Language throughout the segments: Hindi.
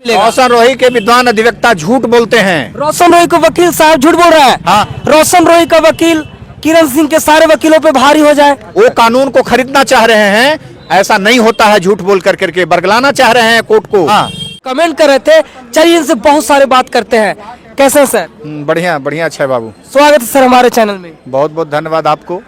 रोशन रोही के विद्वान अधिवक्ता झूठ बोलते हैं। रोशन रोही को वकील साहब झूठ बोल रहा है। हाँ। रोशन रोही का वकील किरण सिंह के सारे वकीलों पे भारी हो जाए। वो कानून को खरीदना चाह रहे हैं, ऐसा नहीं होता है। झूठ बोल कर करके बरगलाना चाह रहे हैं कोर्ट को। हाँ। कमेंट कर रहे थे, चलिए इनसे बहुत सारे बात करते हैं। कैसे हैं सर? बढ़िया बढ़िया, अच्छा बाबू, स्वागत है सर हमारे चैनल में। बहुत बहुत धन्यवाद आपको।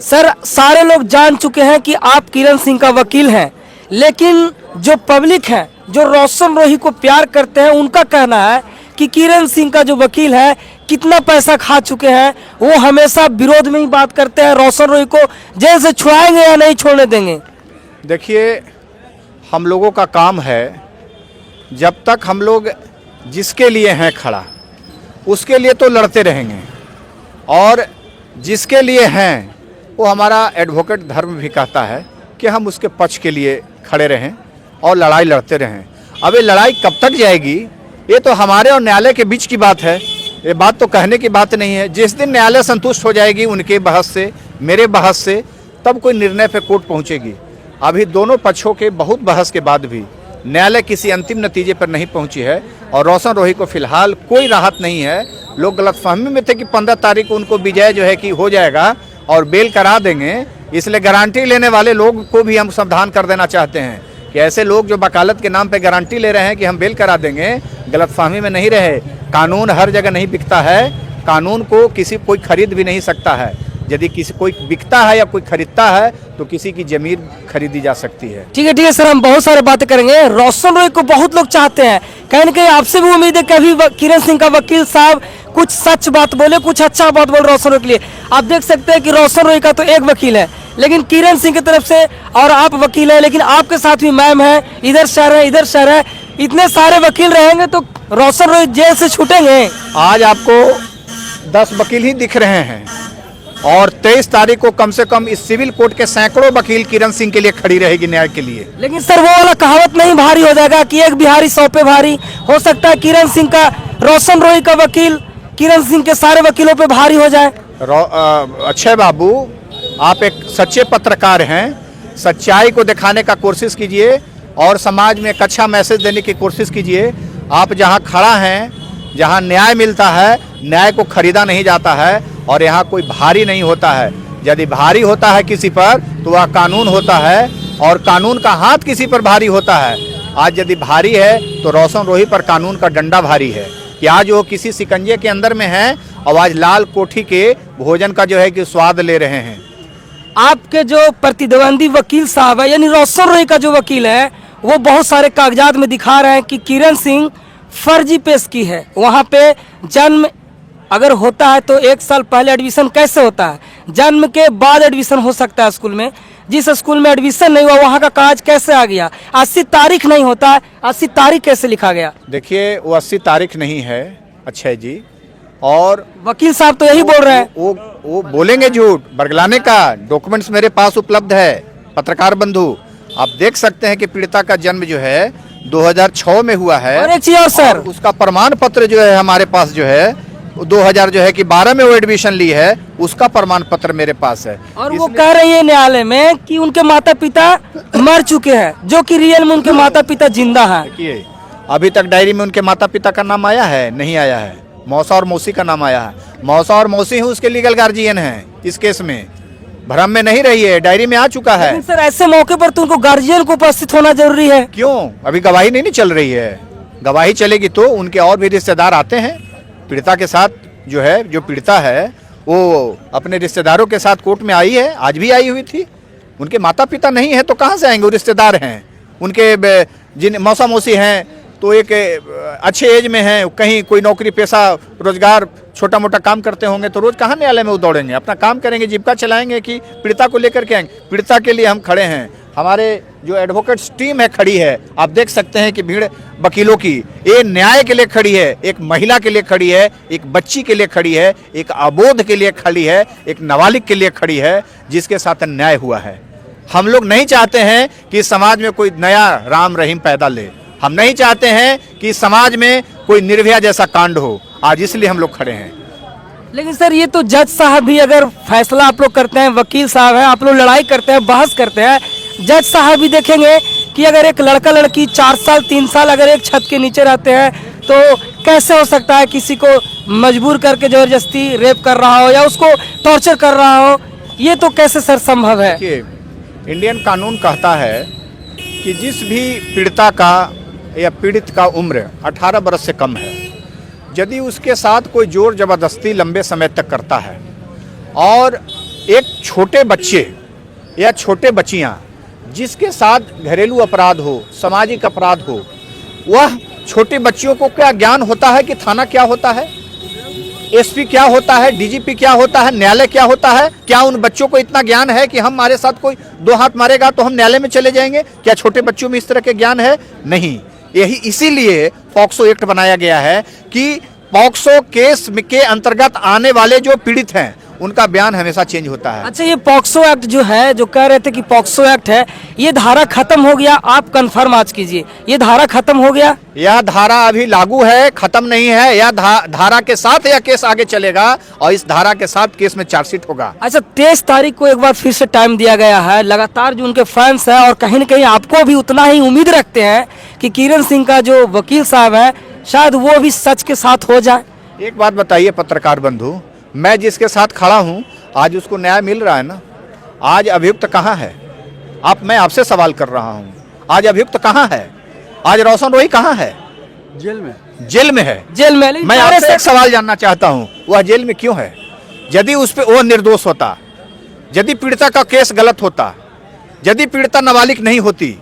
सर सारे लोग जान चुके हैं कि आप किरण सिंह का वकील हैं, लेकिन जो पब्लिक है, जो रोशन रोही को प्यार करते हैं, उनका कहना है कि किरण सिंह का जो वकील है कितना पैसा खा चुके हैं। वो हमेशा विरोध में ही बात करते हैं। रोशन रोही को जेल से छुड़ाएंगे या नहीं छोड़ने देंगे? देखिए, हम लोगों का काम है, जब तक हम लोग जिसके लिए हैं खड़ा, उसके लिए तो लड़ते रहेंगे, और जिसके लिए हैं वो हमारा एडवोकेट धर्म भी कहता है कि हम उसके पक्ष के लिए खड़े रहें और लड़ाई लड़ते रहें। अब ये लड़ाई कब तक जाएगी, ये तो हमारे और न्यायालय के बीच की बात है। ये बात तो कहने की बात नहीं है। जिस दिन न्यायालय संतुष्ट हो जाएगी उनके बहस से, मेरे बहस से, तब कोई निर्णय पे कोर्ट पहुंचेगी। अभी दोनों पक्षों के बहुत बहस के बाद भी न्यायालय किसी अंतिम नतीजे पर नहीं पहुंची है, और रोशन रोही को फिलहाल कोई राहत नहीं है। लोग गलतफहमी में थे कि 15 तारीख को उनको विजय जो है कि हो जाएगा और बेल करा देंगे, इसलिए गारंटी लेने वाले लोग को भी हम सावधान कर देना चाहते हैं कि ऐसे लोग जो वकालत के नाम पे गारंटी ले रहे हैं कि हम बेल करा देंगे, गलतफहमी में नहीं रहे। कानून हर जगह नहीं बिकता है, कानून को किसी कोई खरीद भी नहीं सकता है। यदि किसी कोई बिकता है या कोई खरीदता है तो किसी की जमीन खरीदी जा सकती है। ठीक है सर, हम बहुत सारे बातें करेंगे। रोशन रोही को बहुत लोग चाहते हैं, कहीं न कहीं आपसे भी उम्मीद है कि अभी किरण सिंह का वकील साहब कुछ सच बात बोले, कुछ अच्छा बात बोले रोशन रोही के लिए। आप देख सकते हैं कि रोशन रोही का तो एक वकील है, लेकिन किरण सिंह की तरफ से, और आप वकील है, लेकिन आपके साथ भी मैम है, इधर शहर है, इधर शहर है, इतने सारे वकील रहेंगे तो रोशन रोही जेल से छूटेंगे। आज आपको 10 वकील ही दिख रहे हैं, और 23 तारीख को कम से कम इस सिविल कोर्ट के सैकड़ों वकील किरण सिंह के लिए खड़ी रहेगी, न्याय के लिए। लेकिन सर वो वाला कहावत नहीं भारी हो जाएगा कि एक बिहारी 100 पे भारी? हो सकता है किरण सिंह का, रोशन रोही का वकील किरण सिंह के सारे वकीलों पे भारी हो जाए। अक्षय बाबू, आप एक सच्चे पत्रकार हैं, सच्चाई को दिखाने का कोशिश कीजिए और समाज में एक अच्छा मैसेज देने की कोशिश कीजिए। आप जहां खड़ा हैं, जहां न्याय मिलता है, न्याय को खरीदा नहीं जाता है, और यहाँ कोई भारी नहीं होता है। यदि भारी होता है किसी पर तो वह कानून होता है, और कानून का हाथ किसी पर भारी होता है। आज यदि भारी है तो रोशन रोही पर कानून का डंडा भारी है कि आज वो किसी शिकंजे के अंदर में है और आज लाल कोठी के भोजन का जो है कि स्वाद ले रहे हैं। आपके जो प्रतिद्वंदी वकील साहब है, यानी रोशन रोही का जो वकील है, वो बहुत सारे कागजात में दिखा रहे हैं कि किरण सिंह फर्जी पेश की है। वहाँ पे जन्म अगर होता है तो 1 साल पहले एडमिशन कैसे होता है, जन्म के बाद एडमिशन हो सकता है स्कूल में। जिस स्कूल में एडमिशन नहीं हुआ वहाँ का कागज कैसे आ गया? 80 तारीख नहीं होता है, 80 तारीख कैसे लिखा गया? देखिए, वो 80 तारीख नहीं है अक्षय जी, और वकील साहब तो यही बोल रहे हैं। वो बोलेंगे झूठ। बरगलाने का डॉक्यूमेंट्स मेरे पास उपलब्ध है, पत्रकार बंधु। आप देख सकते हैं कि पीड़िता का जन्म जो है 2006 में हुआ है, और एक चीज और सर, उसका प्रमाण पत्र जो है हमारे पास जो है 2000 जो है कि 12 में वो एडमिशन ली है, उसका प्रमाण पत्र मेरे पास है। और वो कह रही है न्यायालय में कि उनके माता पिता मर चुके हैं, जो कि रियल में उनके माता पिता जिंदा हैं। देखिए, अभी तक डायरी में उनके माता पिता का नाम आया है? नहीं आया है। मौसा और मौसी का नाम आया है। मौसा और मौसी ही उसके लीगल गार्जियन हैं इस केस में। भ्रम में नहीं रही है, डायरी में आ चुका है। लेकिन सर ऐसे मौके पर तो उनको गार्जियन को उपस्थित होना जरूरी है। क्यों? अभी गवाही नहीं चल रही है। गवाही चलेगी तो उनके और भी रिश्तेदार आते हैं पीड़िता के साथ। जो है, जो पीड़िता है वो अपने रिश्तेदारों के साथ कोर्ट में आई है, आज भी आई हुई थी। उनके माता पिता नहीं है तो कहाँ से आएंगे? वो रिश्तेदार हैं उनके। जिन मौसा मौसी हैं तो एक अच्छे एज में हैं, कहीं कोई नौकरी पेशा रोजगार छोटा मोटा काम करते होंगे, तो रोज कहाँ न्यायालय में दौड़ेंगे? अपना काम करेंगे, जीविका चलाएंगे, कि पीड़िता को लेकर के आएंगे? पीड़िता के लिए हम खड़े हैं। हमारे जो एडवोकेट्स टीम है खड़ी है। आप देख सकते हैं कि भीड़ वकीलों की ये न्याय के लिए खड़ी है, एक महिला के लिए खड़ी है, एक बच्ची के लिए खड़ी है, एक अबोध के लिए खड़ी है, एक नाबालिग के लिए खड़ी है, जिसके साथ अन्याय हुआ है। हम लोग नहीं चाहते हैं कि समाज में कोई नया राम रहीम पैदा ले। हम नहीं चाहते हैं कि समाज में कोई निर्भया जैसा कांड हो। आज इसलिए हम लोग खड़े हैं। लेकिन सर ये तो जज साहब भी अगर फैसला आप लोग करते हैं, वकील साहब हैं, आप लोग लड़ाई करते हैं, बहस करते हैं, जज साहब भी देखेंगे कि अगर एक लड़का लड़की 4 साल 3 साल अगर एक छत के नीचे रहते हैं तो कैसे हो सकता है किसी को मजबूर करके जबरदस्ती रेप कर रहा हो या उसको टॉर्चर कर रहा हो, ये तो कैसे सर संभव है? देखिए, इंडियन कानून कहता है कि जिस भी पीड़िता का या पीड़ित का उम्र 18 बरस से कम है, यदि उसके साथ कोई जोर जबरदस्ती लंबे समय तक करता है और एक छोटे बच्चे या छोटे बच्चियां जिसके साथ घरेलू अपराध हो, सामाजिक अपराध हो, वह छोटे बच्चियों को क्या ज्ञान होता है कि थाना क्या होता है, एसपी क्या होता है, डीजीपी क्या होता है, न्यायालय क्या होता है? क्या उन बच्चों को इतना ज्ञान है कि हमारे साथ कोई 2 हाथ मारेगा तो हम न्यायालय में चले जाएंगे? क्या छोटे बच्चों में इस तरह के ज्ञान है? नहीं। यही इसीलिए पॉक्सो एक्ट बनाया गया है कि पॉक्सो केस के अंतर्गत आने वाले जो पीड़ित हैं उनका बयान हमेशा चेंज होता है। अच्छा, ये पॉक्सो एक्ट जो है, जो कह रहे थे कि पॉक्सो एक्ट है, ये धारा खत्म हो गया, आप कंफर्म आज कीजिए, ये धारा खत्म हो गया? यह धारा अभी लागू है, खत्म नहीं है। यह धारा के साथ यह केस आगे चलेगा और इस धारा के साथ केस में चार्जशीट होगा। अच्छा, 23 तारीख को एक बार फिर से टाइम दिया गया है। लगातार जो उनके फैंस हैं और कहीं न कहीं आपको भी उतना ही उम्मीद रखते हैं कि किरण सिंह का जो वकील साहब है शायद वो भी सच के साथ हो जाए। एक बात बताइए पत्रकार बंधु, मैं जिसके साथ खड़ा हूं आज उसको न्याय मिल रहा है ना? आज अभियुक्त कहाँ है? मैं आपसे सवाल कर रहा हूं, आज अभियुक्त कहाँ है? आज रोशन रोही कहाँ है? जेल में। जेल में है। जेल में। मैं आपसे एक सवाल जानना चाहता हूं, वह जेल में क्यों है? यदि उस पे वो निर्दोष होता, यदि पीड़िता का केस गलत होता, यदि पीड़िता नाबालिग नहीं होती,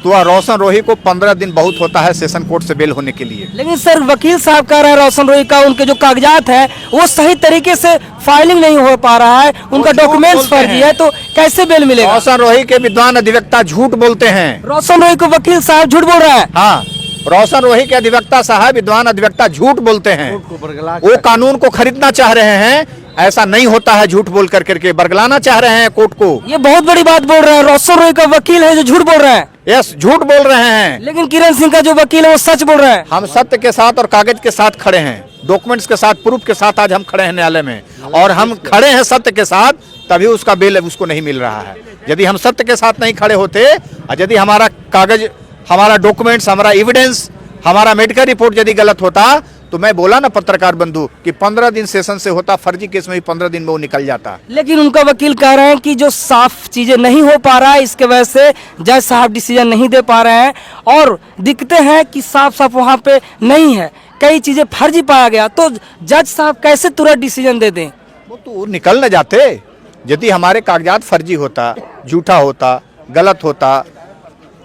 तो वह रोशन रोही को 15 दिन बहुत होता है सेशन कोर्ट से बेल होने के लिए। लेकिन सर वकील साहब कह रहे हैं रोशन रोही का उनके जो कागजात है वो सही तरीके से फाइलिंग नहीं हो पा रहा है, उनका डॉक्यूमेंट्स फर्जी है, तो कैसे बेल मिलेगा? रोशन रोही के विद्वान अधिवक्ता झूठ बोलते हैं। रोशन रोही को वकील साहब झूठ बोल रहा है? हाँ, रोशन रोही के अधिवक्ता साहब, विद्वान अधिवक्ता झूठ बोलते हैं। वो कानून को खरीदना चाह रहे हैं, ऐसा नहीं होता है। झूठ बोल करके बरगलाना चाह रहे हैं कोर्ट को। ये बहुत बड़ी बात बोल रहे हैं, रोशन रोही का वकील है जो झूठ बोल रहा है। यस, झूठ बोल रहे हैं। लेकिन किरण सिंह का जो वकील है वो सच बोल रहा है। हम सत्य के साथ और कागज के साथ खड़े हैं, डॉक्यूमेंट्स के साथ, प्रूफ के साथ आज हम खड़े हैं न्यायालय में, और हम खड़े हैं सत्य के साथ, तभी उसका बेल उसको नहीं मिल रहा है। यदि हम सत्य के साथ नहीं खड़े होते और यदि हमारा कागज, हमारा डॉक्यूमेंट्स, हमारा एविडेंस, हमारा मेडिकल रिपोर्ट यदि गलत होता तो मैं बोला ना पत्रकार बंधु कि 15 दिन सेशन से होता, फर्जी केस में भी 15 दिन में वो निकल जाता। लेकिन उनका वकील कह रहे हैं कि जो साफ चीजें नहीं हो पा रहा है, इसके वजह से जज साहब डिसीजन नहीं दे पा रहे हैं और दिखते हैं कि साफ साफ वहां पे नहीं है, कई चीजें फर्जी पाया गया, तो जज साहब कैसे तुरंत डिसीजन दे दें? वो तो निकल न जाते। यदि हमारे कागजात फर्जी होता, झूठा होता, गलत होता,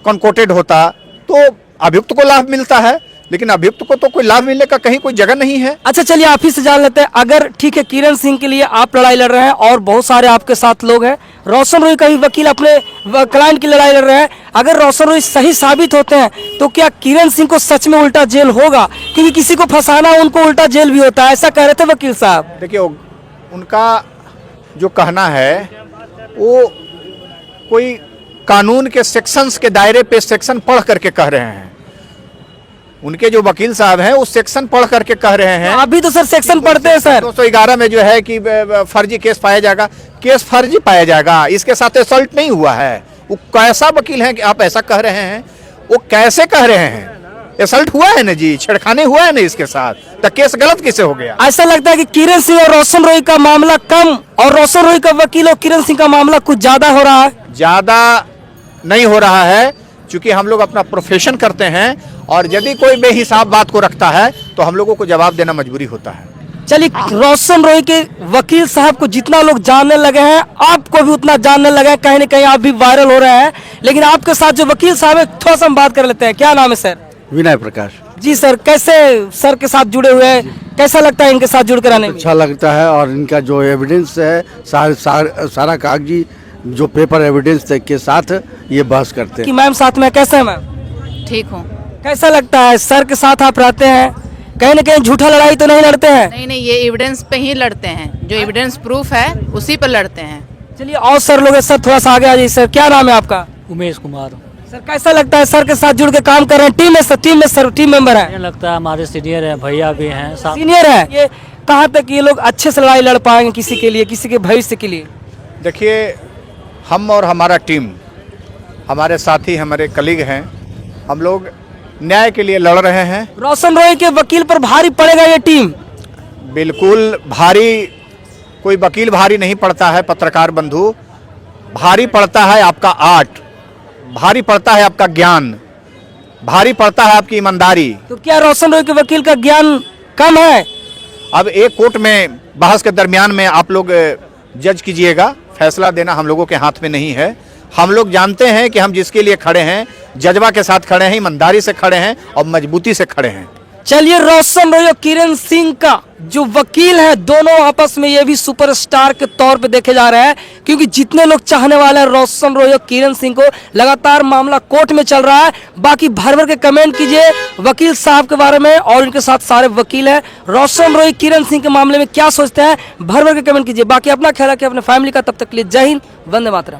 कॉन्कोटेड होता, तो अभियुक्त को लाभ मिलता है, लेकिन अभियुक्त को तो कोई लाभ मिलने का कहीं कोई जगह नहीं है। अच्छा, चलिए आप ही से जान लेते हैं, अगर ठीक है किरण सिंह के लिए आप लड़ाई लड़ रहे हैं और बहुत सारे आपके साथ लोग हैं, रोशन रोही का भी वकील अपने क्लाइंट की लड़ाई लड़ रहे हैं, अगर रोशन रोही सही साबित होते हैं तो क्या किरण सिंह को सच में उल्टा जेल होगा? क्योंकि किसी को फंसाना उनको उल्टा जेल भी होता है, ऐसा कह रहे थे वकील साहब। देखिए, उनका जो कहना है वो कोई कानून के सेक्शंस के दायरे पे सेक्शन पढ़ करके कह रहे हैं। उनके जो वकील साहब हैं वो सेक्शन पढ़ करके कह रहे हैं। अभी तो सर सेक्शन पढ़ते हैं सर। 211 में जो है कि फर्जी केस पाया जाएगा, केस फर्जी पाया जाएगा, इसके साथ असल्ट नहीं हुआ है। वो कैसा वकील है कि आप ऐसा कह रहे हैं? वो कैसे कह रहे हैं? असल्ट हुआ है ना जी, छेड़खानी हुआ है ना इसके साथ, तो केस गलत कैसे हो गया? ऐसा लगता है कि किरण सिंह और रोशन रोही का मामला कम और रोशन रोही का वकील और किरण सिंह का मामला कुछ ज्यादा हो रहा है। ज्यादा नहीं हो रहा है, क्योंकि हम लोग अपना प्रोफेशन करते हैं और यदि कोई बेहिसाब बात को रखता है तो हम लोगों को जवाब देना मजबूरी होता है। चलिए, रोशन रोही के वकील साहब को जितना लोग जानने लगे हैं, आपको भी उतना जानने लगे हैं, कहीं ना कहीं आप भी वायरल हो रहे हैं। लेकिन आपके साथ जो वकील साहब है, थोड़ा सा हम बात कर लेते हैं। क्या नाम है सर? विनय प्रकाश जी सर, कैसे सर के साथ जुड़े हुए हैं, कैसा लगता है इनके साथ जुड़कर आने में? अच्छा लगता है, और इनका जो एविडेंस है सारा कागजी जो पेपर एविडेंस के साथ ये बहस करते कि हैं। मैम साथ में कैसे है मैम? ठीक हूँ। कैसा लगता है सर के साथ आप रहते हैं, कहीं ना कहीं झूठा लड़ाई तो नहीं लड़ते हैं? नहीं नहीं, ये एविडेंस पे ही लड़ते हैं, जो एविडेंस प्रूफ है उसी पर लड़ते हैं। चलिए, और सर लोग सर थोड़ा सा आगे आ जाइए। सर क्या नाम है आपका? उमेश कुमार। सर कैसा लगता है सर के साथ जुड़ के काम कर रहे हैं? टीम में सर टीम मेंबर है? मुझे लगता है हमारे सीनियर है, भैया भी हैं, सीनियर है। ये कहाँ तक ये लोग अच्छे से लड़ाई लड़ पाएंगे किसी के लिए, किसी के भविष्य के लिए? देखिए, हम और हमारा टीम हमारे साथी हमारे कलीग हैं, हम लोग न्याय के लिए लड़ रहे हैं। रोशन रॉय के वकील पर भारी पड़ेगा ये टीम। बिल्कुल भारी, कोई वकील भारी नहीं पड़ता है पत्रकार बंधु, भारी पड़ता है आपका आर्ट, भारी पड़ता है आपका ज्ञान, भारी पड़ता है आपकी ईमानदारी। तो क्या रोशन रॉय के वकील का ज्ञान कम है? अब एक कोर्ट में बहस के दरमियान में आप लोग जज कीजिएगा, फैसला देना हम लोगों के हाथ में नहीं है। हम लोग जानते हैं कि हम जिसके लिए खड़े हैं, जज्बा के साथ खड़े हैं, ईमानदारी से खड़े हैं और मजबूती से खड़े हैं। चलिए, रोशन रॉय और किरण सिंह का जो वकील है, दोनों आपस में ये भी सुपरस्टार के तौर पे देखे जा रहे हैं, क्योंकि जितने लोग चाहने वाले हैं रोशन रॉय और किरण सिंह को, लगातार मामला कोर्ट में चल रहा है। बाकी भर भर के कमेंट कीजिए वकील साहब के बारे में, और इनके साथ सारे वकील हैं। रोशन रॉय किरण सिंह के मामले में क्या सोचते हैं, भर भर के कमेंट कीजिए। बाकी अपना ख्याल रखिए, अपने फैमिली का। तब तक के लिए जय हिंद, वंदे मातरम।